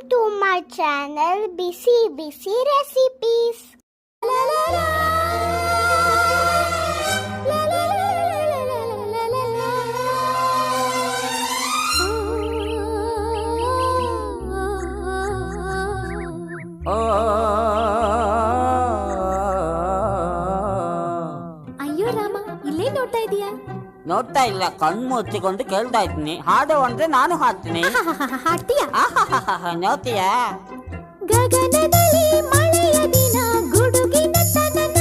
to my channel Busy Busy Recipes. La la la. La la la la la la la. ಅಯ್ಯೋ ರಾಮ, ಇಲ್ಲೇ ನೋಡ್ತಾ ಇದೀಯಾ? ನೋಡ್ತಾ ಇಲ್ಲ, ಕಣ್ಣು ಮುಚ್ಚಿಕೊಂಡು ಕೇಳ್ತಾ ಇದ್ದೀನಿ. ಹಾಡು ಅಂದ್ರೆ ನಾನು ಹಾಡ್ತೀನಿ. ಹಾಡ್ತೀಯಾ? ನೋಡ್ತೀಯಾ? ಗಗನದಲ್ಲಿ ಮಳೆಯ ದಿನ, ಗುಡುಗಿನ ತನನ,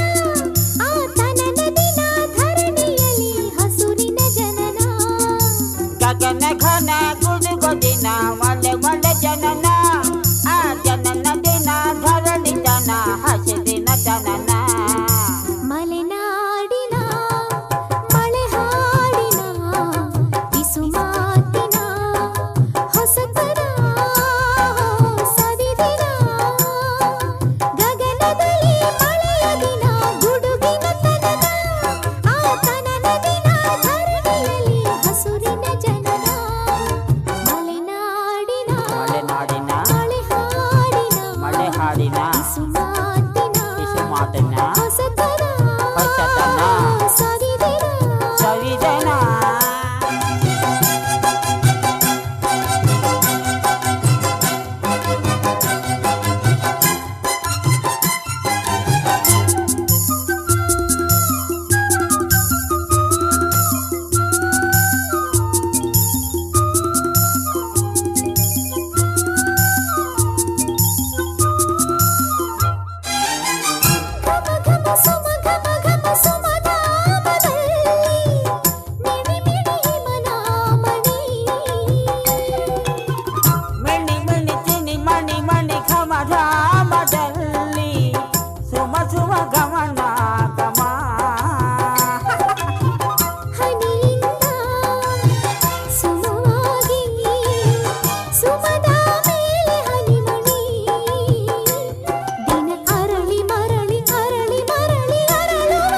ಆ ತನನ ದಿನ ಧರಣಿಯಲ್ಲಿ ಹಸುರಿನ ಜನನ. ಗಗನ ಘನ ಗುಡುಗು ದಿನ, ಮಳೆ ಮಳೆ ಜನನ, ಆ ಜನನ ದಿನ ಧರಣಿ ಜನ ಹಸಿರಿನ ಜನನ. ಮಲೆನಾಡಿನ ಮಳೆ ಹಾಡಿನ ಬಿಸು ಮಾತಿನ ಹೊಸತನ ಸವಿದಿನ. ಗಗನದಲ್ಲಿ ಮಳೆಯ ದಿನ, ಗುಡುಗಿನ ತನನ, ಆ ತನನ ದಿನ ಧರಣಿಯಲ್ಲಿ ಹಸುರಿನ ಜನನ. ಮಲೆನಾಡಿನ ಮಲೆನಾಡಿನ ಮಳೆ ಹಾಡಿನ ಮಳೆ ಹಾಡಿನ ಬಿಸು ಮಾತಿನ ಮಾತನ್ನ ಹೊಸತನ ಸವಿದಿನ. ಸವಿದನ. ಘಮ ಘಮ ಸುಮ ಘಮ ಘಮ ಸುಮಧಾಮದಲ್ಲಿ ಮಿಣಿ ಮಿಣಿ ಹಿಮನಾಮಣಿ. ಮಿಣಿ ಮಿಣಿ ಚಿನಿ ಮಣಿ ಮಣಿ ಘಮ ಧಾಮದಲ್ಲಿ ಸುಮ ಸುಮ ಗಮನ ಗಮ. ಹನಿಯಿಂದ ಸುಮವಾಗಿ ಸುಮದ ಮೇಲೆ ಹನಿಮಣಿ. ದಿನ ಅರಳಿ ಮರಳಿ ಅರಳಿ ಮರಳಿ ಅರಳುವ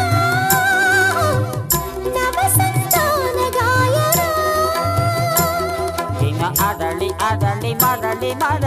ನವ ಸಂತಾನ ಗಾಯನ. ದಿನ ಅರಳಿ ಅರಳಿ ಮರಳಿ ಮರಳಿ